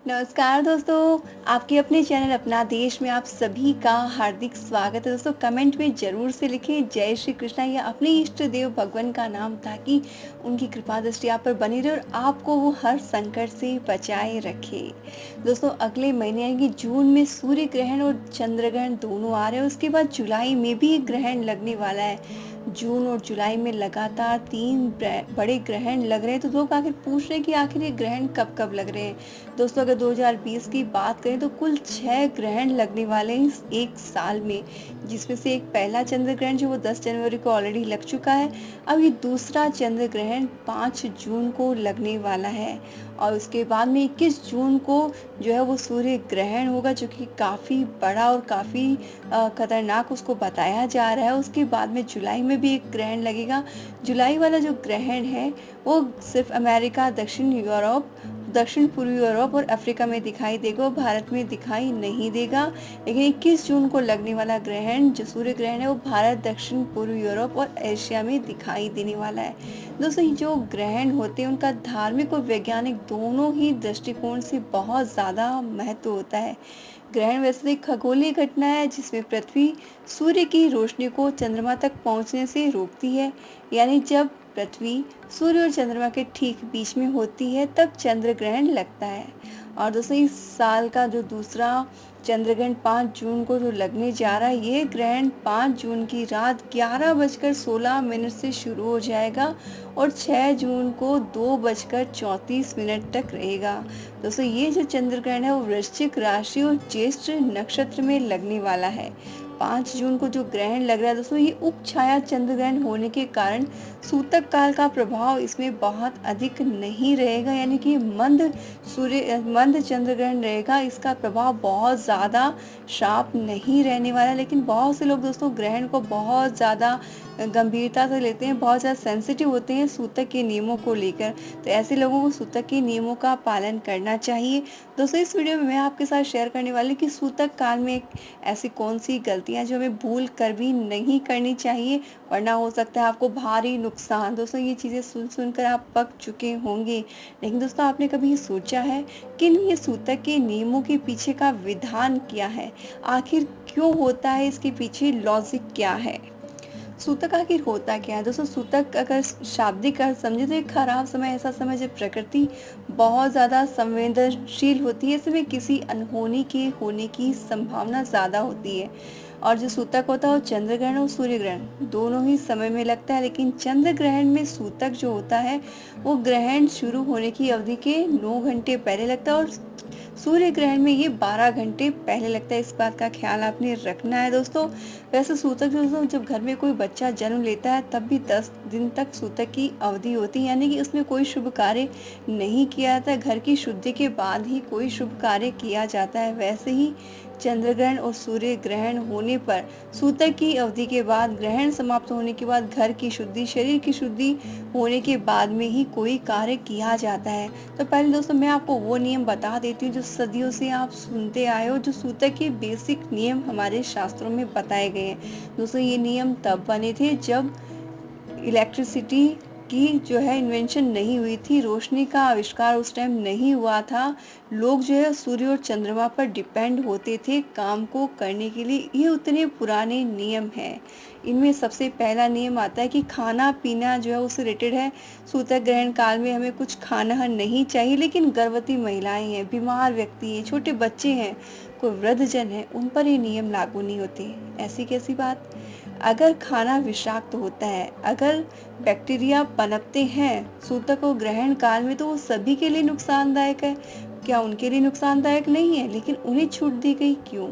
नमस्कार दोस्तों, आपके अपने चैनल अपना देश में आप सभी का हार्दिक स्वागत है। दोस्तों कमेंट में ज़रूर से लिखें जय श्री कृष्णा या अपने इष्ट देव भगवान का नाम, ताकि उनकी कृपा दृष्टि आप पर बनी रहे और आपको वो हर संकट से बचाए रखे। दोस्तों अगले महीने यानी कि जून में सूर्य ग्रहण और चंद्र ग्रहण दोनों आ रहे हैं। उसके बाद जुलाई में भी एक ग्रहण लगने वाला है। जून और जुलाई में लगातार 3 बड़े ग्रहण लग रहे हैं, तो लोग आखिर पूछ रहे हैं कि आखिर ये ग्रहण कब-कब लग रहे हैं। दोस्तों अगर 2020 की बात करें तो कुल 6 ग्रहण लगने वाले हैं इस एक साल में, जिसमें से एक पहला चंद्र ग्रहण जो वो 10 जनवरी को ऑलरेडी लग चुका है। अब ये दूसरा चंद्र ग्रहण 5 जून को लगने वाला है और उसके बाद में 21 जून को जो है वो सूर्य ग्रहण होगा, जो कि काफ़ी बड़ा और काफ़ी खतरनाक उसको बताया जा रहा है। उसके बाद में जुलाई में भी एक ग्रहण लगेगा। जुलाई वाला जो ग्रहण है वो सिर्फ अमेरिका, दक्षिण पूर्वी यूरोप और अफ्रीका में दिखाई देगा, भारत में दिखाई नहीं देगा। लेकिन 21 जून को लगने वाला ग्रहण जो सूर्य ग्रहण है वो भारत, दक्षिण पूर्वी यूरोप और एशिया में दिखाई देने वाला है। दोस्तों ये जो ग्रहण होते हैं उनका धार्मिक और वैज्ञानिक दोनों ही दृष्टिकोण से बहुत ज़्यादा महत्व होता है। ग्रहण वैसे तो एक खगोलीय घटना है जिसमें पृथ्वी सूर्य की रोशनी को चंद्रमा तक पहुंचने से रोकती है। यानी जब पृथ्वी सूर्य और चंद्रमा के ठीक बीच में होती है तब चंद्र ग्रहण लगता है। और दोस्तों इस साल का जो दूसरा चंद्र ग्रहण 5 जून को जो लगने जा रहा है, ये ग्रहण 5 जून की रात 11:16 से शुरू हो जाएगा और 6 जून को 2:34 तक रहेगा। दोस्तों ये जो चंद्र ग्रहण है वो वृश्चिक राशि और ज्येष्ठ नक्षत्र में लगने वाला है। 5 जून को जो ग्रहण लग रहा है दोस्तों, ये उप छाया चंद्र ग्रहण होने के कारण सूतक काल का प्रभाव इसमें बहुत अधिक नहीं रहेगा। यानी कि मंद चंद्र ग्रहण रहेगा, इसका प्रभाव बहुत ज़्यादा शार्प नहीं रहने वाला। लेकिन बहुत से लोग दोस्तों ग्रहण को बहुत ज़्यादा गंभीरता से लेते हैं, बहुत ज़्यादा सेंसिटिव होते हैं सूतक के नियमों को लेकर। तो ऐसे लोगों को सूतक के नियमों का पालन करना चाहिए। दोस्तों इस वीडियो में मैं आपके साथ शेयर करने वाली कि सूतक काल में ऐसी कौन सी गलतियां जो हमें भूल कर भी नहीं करनी चाहिए, वरना हो सकता है आपको भारी नुकसान। दोस्तों ये चीज़ें सुनकर आप पक चुके होंगे, लेकिन दोस्तों आपने कभी ये सोचा है कि ये सूतक के नियमों के पीछे का विधान क्या है? आखिर क्यों होता है, इसके पीछे लॉजिक क्या है? सूतक आखिर होता क्या है? दोस्तों सूतक अगर शाब्दिक अर्थ समझे तो एक खराब समय, ऐसा समय जब प्रकृति बहुत ज़्यादा संवेदनशील होती है, ऐसे में किसी अनहोनी के होने की संभावना ज़्यादा होती है। और जो सूतक होता है वो चंद्र ग्रहण और सूर्य ग्रहण दोनों ही समय में लगता है। लेकिन चंद्र ग्रहण में सूतक जो होता है वो ग्रहण शुरू होने की अवधि के 9 घंटे पहले लगता है और सूर्य ग्रहण में ये 12 घंटे पहले लगता है। इस बात का ख्याल आपने रखना है दोस्तों। वैसे सूतक दोस्तों जब घर में कोई बच्चा जन्म लेता है तब भी 10 दिन तक सूतक की अवधि होती है, यानी कि उसमें कोई शुभ कार्य नहीं किया जाता है। घर की शुद्धि के बाद ही कोई शुभ कार्य किया जाता है। वैसे ही चंद्र ग्रहण और सूर्य ग्रहण होने पर सूतक की अवधि के बाद, ग्रहण समाप्त होने के बाद घर की शुद्धि, शरीर की शुद्धि होने के बाद में ही कोई कार्य किया जाता है। तो पहले दोस्तों मैं आपको वो नियम बता देती हूँ जो सदियों से आप सुनते आए हो, जो सूतक के बेसिक नियम हमारे शास्त्रों में बताए गए हैं। दोस्तों ये नियम तब बने थे जब इलेक्ट्रिसिटी की जो है इन्वेंशन नहीं हुई थी, रोशनी का आविष्कार उस टाइम नहीं हुआ था। लोग जो है सूर्य और चंद्रमा पर डिपेंड होते थे काम को करने के लिए। ये उतने पुराने नियम हैं। इनमें सबसे पहला नियम आता है कि खाना पीना जो है उससे रिलेटेड है। सूतक ग्रहण काल में हमें कुछ खाना नहीं चाहिए, लेकिन गर्भवती महिलाएं हैं, बीमार व्यक्ति हैं, छोटे बच्चे हैं, कोई वृद्धजन है, उन पर ये नियम लागू नहीं होते। ऐसी कैसी बात? अगर खाना विषाक्त होता है, अगर बैक्टीरिया पनपते हैं सूतक और ग्रहण काल में, तो वो सभी के लिए नुकसानदायक है। क्या उनके लिए नुकसानदायक नहीं है? लेकिन उन्हें छूट दी गई क्यों?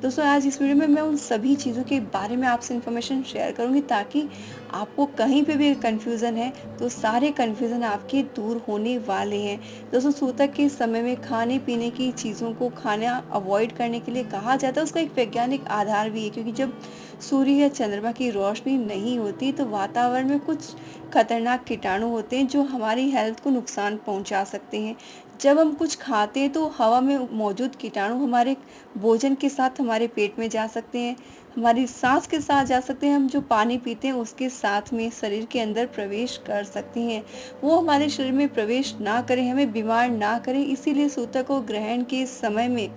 दोस्तों आज इस वीडियो में मैं उन सभी चीज़ों के बारे में आपसे इन्फॉर्मेशन शेयर करूंगी, ताकि आपको कहीं पे भी कंफ्यूजन है तो सारे कंफ्यूजन आपके दूर होने वाले हैं। दोस्तों सूतक के समय में खाने पीने की चीज़ों को खाना अवॉइड करने के लिए कहा जाता है। उसका एक वैज्ञानिक आधार भी है, क्योंकि जब सूर्य या चंद्रमा की रोशनी नहीं होती तो वातावरण में कुछ खतरनाक कीटाणु होते हैं जो हमारी हेल्थ को नुकसान पहुंचा सकते हैं। जब हम कुछ खाते हैं तो हवा में मौजूद कीटाणु हमारे भोजन के साथ हमारे पेट में जा सकते हैं, हमारी सांस के साथ जा सकते हैं, हम जो पानी पीते हैं उसके साथ में शरीर के अंदर प्रवेश कर सकते हैं। वो हमारे शरीर में प्रवेश ना करें, हमें बीमार ना करें, इसीलिए सूतक को ग्रहण के समय में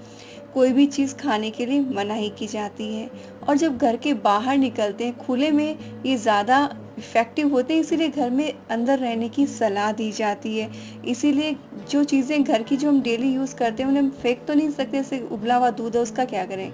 कोई भी चीज़ खाने के लिए मनाही की जाती है। और जब घर के बाहर निकलते हैं खुले में, ये ज़्यादा इफ़ेक्टिव होते हैं, इसीलिए घर में अंदर रहने की सलाह दी जाती है। इसीलिए जो चीज़ें घर की जो हम डेली यूज़ करते हैं उन्हें हम फेंक तो नहीं सकते, जैसे उबला हुआ दूध है उसका क्या करें?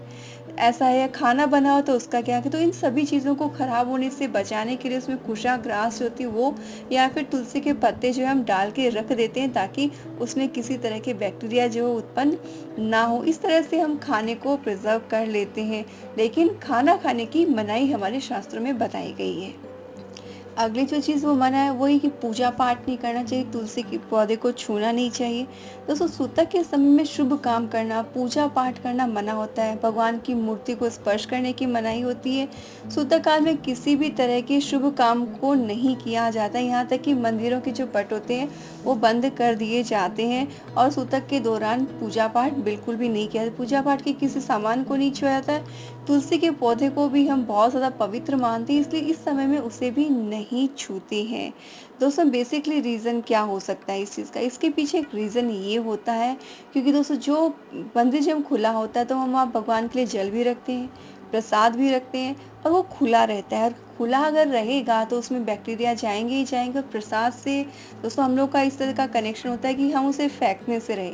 ऐसा है, खाना बना हो तो उसका क्या करें? तो इन सभी चीज़ों को खराब होने से बचाने के लिए उसमें कुशा ग्रास जो होती है वो, या फिर तुलसी के पत्ते जो है हम डाल के रख देते हैं, ताकि उसमें किसी तरह के बैक्टीरिया जो उत्पन्न ना हो। इस तरह से हम खाने को प्रिजर्व कर लेते हैं, लेकिन खाना खाने की मनाही हमारे शास्त्रों में बताई गई है। अगली जो चीज़ वो मना है वो ये कि पूजा पाठ नहीं करना चाहिए, तुलसी के पौधे को छूना नहीं चाहिए। दोस्तों, सूतक के समय में शुभ काम करना, पूजा पाठ करना मना होता है, भगवान की मूर्ति को स्पर्श करने की मनाही होती है। सूतक काल में किसी भी तरह के शुभ काम को नहीं किया जाता, यहाँ तक कि मंदिरों के जो पट होते हैं वो बंद कर दिए जाते हैं। और सूतक के दौरान पूजा पाठ बिल्कुल भी नहीं किया जाता, पूजा पाठ के किसी सामान को नहीं छुआ जाता है। तुलसी के पौधे को भी हम बहुत ज़्यादा पवित्र मानते हैं, इसलिए इस समय में उसे भी नहीं छूते हैं। दोस्तों, बेसिकली रीज़न क्या हो सकता है इस चीज़ का? इसके पीछे एक रीज़न ये होता है, क्योंकि दोस्तों जो मंदिर जब खुला होता है तो हम वहाँ भगवान के लिए जल भी रखते हैं, प्रसाद भी रखते हैं, और वो खुला रहता है। और खुला अगर रहेगा तो उसमें बैक्टीरिया जाएंगे ही जाएंगे। और प्रसाद से दोस्तों हम लोग का इस तरह का कनेक्शन होता है कि हम उसे फेंकने से रहे,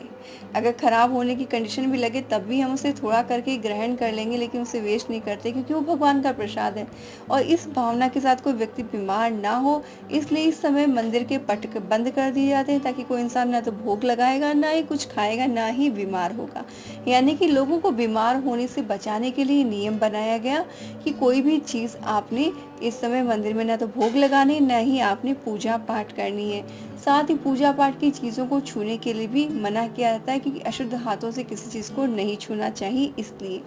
अगर खराब होने की कंडीशन भी लगे तब भी हम उसे थोड़ा करके ग्रहण कर लेंगे, लेकिन उसे वेस्ट नहीं करते, क्योंकि वो भगवान का प्रसाद है। और इस भावना के साथ कोई व्यक्ति बीमार ना हो, इसलिए इस समय मंदिर के पट बंद कर दिए जाते हैं, ताकि कोई इंसान ना तो भोग लगाएगा, ना ही कुछ खाएगा, ना ही बीमार होगा। यानी कि लोगों को बीमार होने से बचाने के लिए नियम बनाया गया कि कोई भी चीज़ आपने इस समय मंदिर में ना तो भोग लगाने, ना ही आपने पूजा पाठ करनी है। साथ ही पूजा पाठ की चीज़ों को छूने के लिए भी मना किया जाता है, क्योंकि अशुद्ध हाथों से किसी चीज़ को नहीं छूना चाहिए, इसलिए।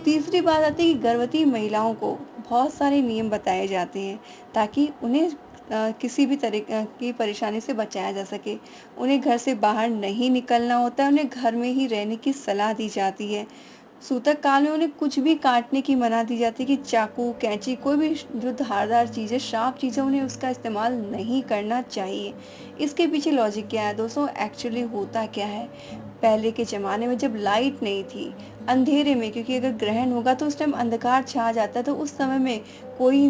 तीसरी बात आती है कि गर्भवती महिलाओं को बहुत सारे नियम बताए जाते हैं, ताकि उन्हें किसी भी तरह की परेशानी से बचाया जा सके। उन्हें घर से बाहर नहीं निकलना होता है, उन्हें घर में ही रहने की सलाह दी जाती है। सूतक काल में उन्हें कुछ भी काटने की मना दी जाती है, कि चाकू, कैंची, कोई भी जो धारदार चीज़ें, शार्प चीज़ें, उन्हें उसका इस्तेमाल नहीं करना चाहिए। इसके पीछे लॉजिक क्या है दोस्तों? एक्चुअली होता क्या है, पहले के ज़माने में जब लाइट नहीं थी, अंधेरे में, क्योंकि अगर ग्रहण होगा तो उस टाइम अंधकार छा जाता है, तो उस समय में कोई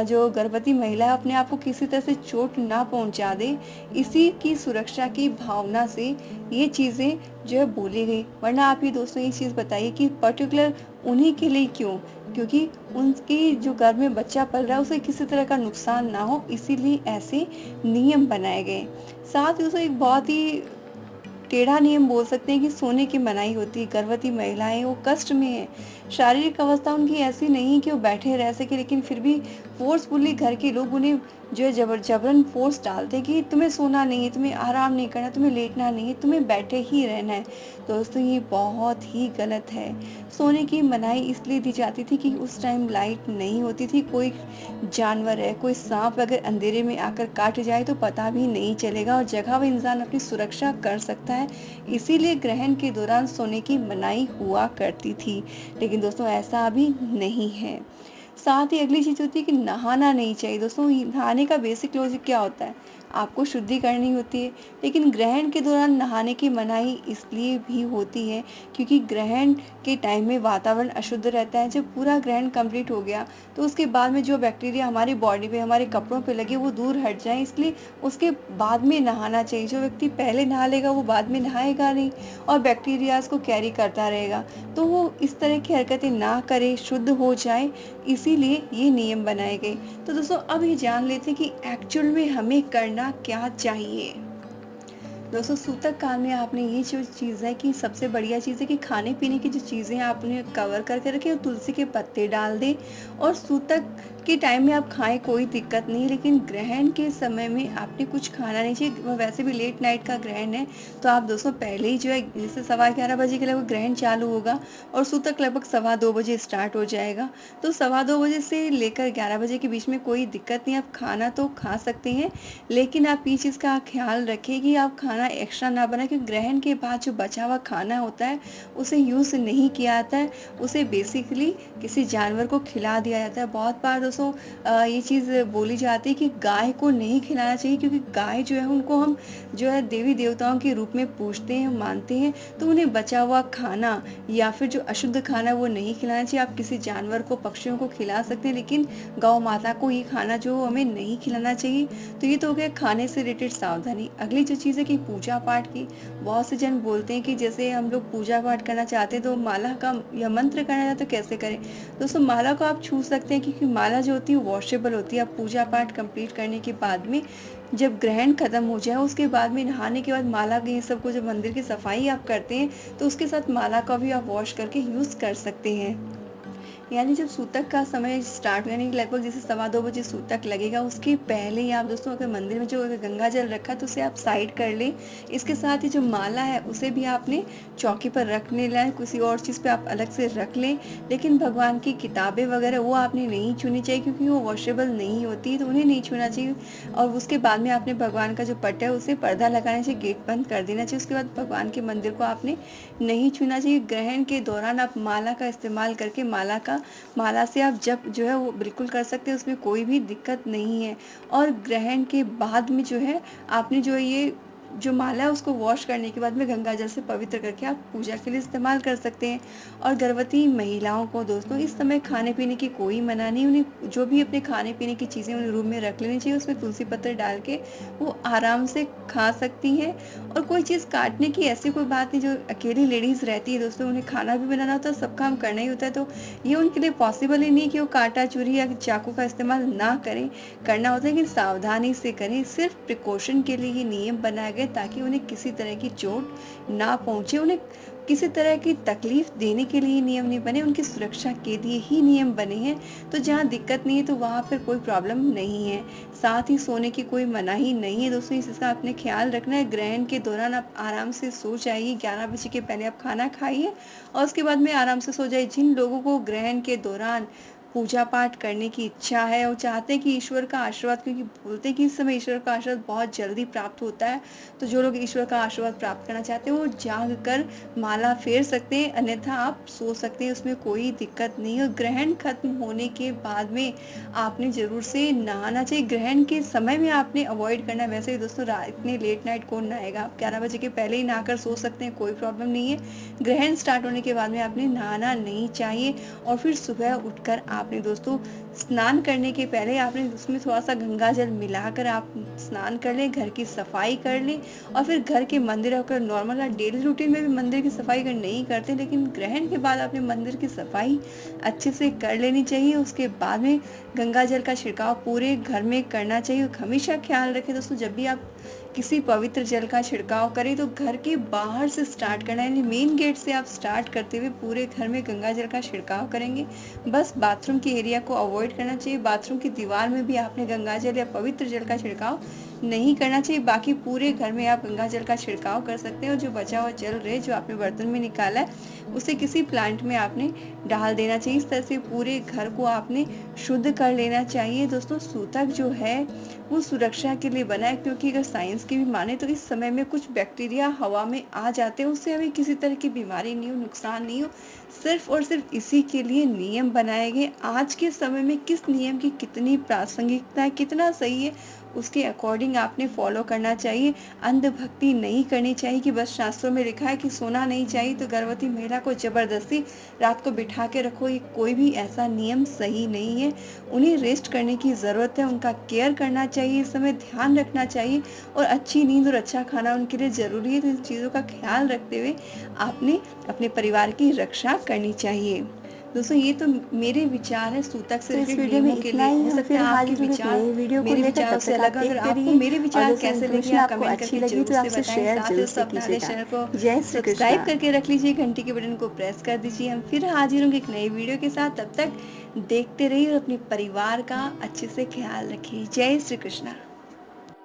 जो गर्भवती महिला है अपने आप को किसी तरह से चोट ना पहुंचा दे, इसी की सुरक्षा की भावना से ये चीज़ें जो है बोली गई। वरना आप ही दोस्तों ये चीज़ बताइए कि पर्टिकुलर उन्हीं के लिए क्यों? क्योंकि उनकी जो गर्भ में बच्चा पल रहा है उसे किसी तरह का नुकसान ना हो, इसीलिए ऐसे नियम बनाए गए। साथ ही उसे एक बहुत ही टेढ़ा नियम बोल सकते हैं कि सोने की मनाही होती है। गर्भवती महिलाएं वो कष्ट में है, शारीरिक अवस्था उनकी ऐसी नहीं कि वो बैठे रह सके, लेकिन फिर भी फोर्सफुली घर के लोग उन्हें जो है जबरन फोर्स डालते हैं कि तुम्हें सोना नहीं है, तुम्हें आराम नहीं करना, तुम्हें लेटना नहीं है, तुम्हें बैठे ही रहना है। दोस्तों, ये बहुत ही गलत है। सोने की मनाही इसलिए दी जाती थी कि उस टाइम लाइट नहीं होती थी, कोई जानवर है, कोई सांप अगर अंधेरे में आकर काट जाए तो पता भी नहीं चलेगा, और जगह वो इंसान अपनी सुरक्षा कर सकता है। इसीलिए ग्रहण के दौरान सोने की मनाही हुआ करती थी, लेकिन दोस्तों ऐसा अभी नहीं है। साथ ही अगली चीज़ होती है कि नहाना नहीं चाहिए। दोस्तों, नहाने का बेसिक लॉजिक क्या होता है? आपको शुद्धि करनी होती है, लेकिन ग्रहण के दौरान नहाने की मनाही इसलिए भी होती है, क्योंकि ग्रहण के टाइम में वातावरण अशुद्ध रहता है। जब पूरा ग्रहण कंप्लीट हो गया तो उसके बाद में जो बैक्टीरिया हमारी बॉडी पे, हमारे कपड़ों पे लगे, वो दूर हट जाए, इसलिए उसके बाद में नहाना चाहिए। जो व्यक्ति पहले नहा लेगा वो बाद में नहाएगा नहीं, और बैक्टीरियाज को कैरी करता रहेगा। तो वो इस तरह की हरकतें ना करे, शुद्ध हो जाए, इसीलिए ये नियम बनाए गए। तो दोस्तों, अब ये जान लेते हैं कि एक्चुअल में हमें करना क्या चाहिए। दोस्तों, सूतक काल में आपने ये जो चीज़ है कि सबसे बढ़िया चीज़ है कि खाने पीने की जो चीज़ें हैं आपने कवर करके रखें, और तुलसी के पत्ते डाल दें। और सूतक के टाइम में आप खाएँ कोई दिक्कत नहीं, लेकिन ग्रहण के समय में आपने कुछ खाना नहीं चाहिए। वो वैसे भी लेट नाइट का ग्रहण है, तो आप दोस्तों पहले ही जो है जैसे सवा 11 बजे के लगभग ग्रहण चालू होगा और सूतक लगभग सवा 2 बजे स्टार्ट हो जाएगा। तो सवा 2 बजे से लेकर 11 बजे के बीच में कोई दिक्कत नहीं, आप खाना तो खा सकते हैं, लेकिन आप ये चीज़ का ख़्याल रखें कि आप खाना एक्स्ट्रा ना बनाएँ, क्योंकि ग्रहण के बाद जो बचा हुआ खाना होता है, उसे यूज़ नहीं किया जाता है, उसे बेसिकली किसी जानवर को खिला दिया जाता है। बहुत बार दोस्तों ये चीज़ बोली जाती है कि गाय को नहीं खिलाना चाहिए, क्योंकि गाय जो है उनको हम जो है देवी-देवताओं के रूप में पूजते हैं, मानते हैं, तो उन्हें बचा हुआ खाना या फिर जो अशुद्ध खाना वो नहीं खिलाना चाहिए। आप किसी जानवर को, पक्षियों को खिला सकते हैं, लेकिन गौ माता को ये खाना जो हमें नहीं खिलाना चाहिए। तो ये तो हो गया खाने से रिलेटेड सावधानी। अगली जो चीज़ है कि पूजा-पाठ की, बहुत से जन बोलते हैं कि जैसे हम लोग पूजा-पाठ करना चाहते हैं तो माला का या मंत्र करना है तो कैसे करें? दोस्तों माला को आप छू सकते हैं, क्योंकि माला जो होती है वॉशेबल होती है। आप पूजा-पाठ कंप्लीट करने के बाद में जब ग्रहण खत्म हो जाए उसके बाद में नहाने के बाद माला के ये सब को जब मंदिर की सफाई आप करते हैं, तो उसके साथ माला का भी आप वॉश करके यूज़ कर सकते हैं। यानी जब सूतक का समय स्टार्ट यानी कि लगभग जैसे सवा 2 बजे सूतक लगेगा, उसके पहले ही आप दोस्तों अगर मंदिर में जो अगर गंगा जल रखा है तो उसे आप साइड कर लें। इसके साथ ही जो माला है उसे भी आपने चौकी पर रखने लाए, किसी और चीज़ पे आप अलग से रख लें। लेकिन भगवान की किताबें वगैरह वो आपने नहीं छूनी चाहिए, क्योंकि वो वॉशेबल नहीं होती, तो उन्हें नहीं छूना चाहिए। और उसके बाद में आपने भगवान का जो पट है उसे पर्दा लगाना चाहिए, गेट बंद कर देना चाहिए। उसके बाद भगवान के मंदिर को आपने नहीं छूना चाहिए। ग्रहण के दौरान आप माला का इस्तेमाल करके माला से आप जप जो है वो बिल्कुल कर सकते हैं, उसमें कोई भी दिक्कत नहीं है। और ग्रहण के बाद में जो है आपने जो ये जो माला है उसको वॉश करने के बाद में गंगा जल से पवित्र करके आप पूजा के लिए इस्तेमाल कर सकते हैं। और गर्भवती महिलाओं को दोस्तों इस समय खाने-पीने की कोई मना नहीं, उन्हें जो भी अपने खाने-पीने की चीज़ें उन्हें रूम में रख लेनी चाहिए, उसमें तुलसी पत्र डाल के वो आराम से खा सकती हैं। और कोई चीज़ काटने की ऐसी कोई बात नहीं, जो अकेली लेडीज़ रहती है दोस्तों उन्हें खाना भी बनाना होता है, सब काम करना ही होता है, तो ये उनके लिए पॉसिबल ही नहीं कि वो काँटा, छुरी या चाकू का इस्तेमाल ना करें। करना होता है लेकिन सावधानी से करें, सिर्फ़ प्रिकॉशन के लिए ये नियम बनाए गए ताकि उन्हें किसी तरह की चोट ना पहुँचे, उन्हें किसी तरह की तकलीफ़ देने के लिए नियम नहीं बने, उनकी सुरक्षा के लिए ही नियम बने हैं। तो जहाँ दिक्कत नहीं है तो वहाँ पर कोई प्रॉब्लम नहीं है। साथ ही सोने की कोई मनाही नहीं है दोस्तों, इस चीज़ का आपने ख़्याल रखना है। ग्रहण के दौरान आप आराम से सो जाइए, 11 बजे के पहले आप खाना खाइए और उसके बाद में आराम से सो जाइए। जिन लोगों को ग्रहण के दौरान पूजा पाठ करने की इच्छा है और चाहते हैं कि ईश्वर का आशीर्वाद, क्योंकि बोलते हैं कि इस समय ईश्वर का आशीर्वाद बहुत जल्दी प्राप्त होता है, तो जो लोग ईश्वर का आशीर्वाद प्राप्त करना चाहते हैं वो जाग कर माला फेर सकते हैं, अन्यथा आप सो सकते हैं, उसमें कोई दिक्कत नहीं है। और ग्रहण खत्म होने के बाद में आपने ज़रूर से नहाना चाहिए। ग्रहण के समय में आपने अवॉइड करना है। वैसे ही दोस्तों इतने लेट नाइट कौन नहाएगा, आप 11 बजे के पहले ही नहाकर सो सकते हैं, कोई प्रॉब्लम नहीं है। ग्रहण स्टार्ट होने के बाद में आपने नहाना नहीं चाहिए। और फिर सुबह उठकर आपने दोस्तों स्नान करने के पहले आपने उसमें थोड़ा-सा गंगा जल मिलाकर आप स्नान कर लें, घर की सफाई कर लें और फिर घर के मंदिर अगर नॉर्मल डेली रूटीन में भी मंदिर की सफाई अगर नहीं करते, लेकिन ग्रहण के बाद आपने मंदिर की सफाई अच्छे से कर लेनी चाहिए। उसके बाद में गंगा जल का छिड़काव पूरे घर में करना चाहिए। हमेशा ख्याल रखें दोस्तों, जब भी आप किसी पवित्र जल का छिड़काव करें तो घर के बाहर से स्टार्ट करना है, यानी मेन गेट से आप स्टार्ट करते हुए पूरे घर में गंगा जल का छिड़काव करेंगे। बस बाथरूम के एरिया को अवॉइड करना चाहिए। बाथरूम की दीवार में भी आपने गंगा जल या पवित्र जल का छिड़काव नहीं करना चाहिए। बाकी पूरे घर में आप गंगा जल का छिड़काव कर सकते हैं और जो बचा हुआ जल रहे जो आपने बर्तन में निकाला है उसे किसी प्लांट में आपने डाल देना चाहिए। इस तरह से पूरे घर को आपने शुद्ध कर लेना चाहिए। दोस्तों सूतक जो है वो सुरक्षा के लिए बना है, क्योंकि अगर साइंस की भी माने तो इस समय में कुछ बैक्टीरिया हवा में आ जाते हैं, उससे हमें किसी तरह की बीमारी नहीं हो, नुकसान नहीं हो। सिर्फ और सिर्फ इसी के लिए नियम बनाए गए। आज के समय में किस नियम की कितनी प्रासंगिकता है, कितना सही है, उसके अकॉर्डिंग आपने फॉलो करना चाहिए। अंधभक्ति नहीं करनी चाहिए कि बस शास्त्रों में लिखा है कि सोना नहीं चाहिए तो गर्भवती महिला को जबरदस्ती रात को बिठा के रखो, ये कोई भी ऐसा नियम सही नहीं है। उन्हें रेस्ट करने की ज़रूरत है, उनका केयर करना चाहिए, इस समय ध्यान रखना चाहिए और अच्छी नींद और अच्छा खाना उनके लिए ज़रूरी है। तो इन चीज़ों का ख्याल रखते हुए आपने अपने परिवार की रक्षा करनी चाहिए। दोस्तों ये तो मेरे विचार हैं सूतक से तो इस रिलेटेड वीडियो में नियमों के इतना लिए। ही। हो हम सकता फिर है आपके हाजिर होंगे एक विचार नई वीडियो को मेरे लेकर। विचारों तब से तक आप अलग, अगर देखते आपको रहिए। मेरे और विचार दोस्तों कैसे लगे इन्फॉर्मेशन आप आपको कमेंट अच्छी करके लगी ज़रूर तो से आपसे बताएँ। शेयर साथ ही जरूर दोस्तों से अपने हमारे कीजिएगा। चैनल को जय श्री सब्सक्राइब कृष्णा। करके रख लीजिए, घंटी के बटन को प्रेस कर दीजिए। हम फिर हाजिर होंगे एक नई वीडियो के साथ। तब तक देखते रहिए और अपने परिवार का अच्छे से ख्याल रखिए। जय श्री कृष्णा।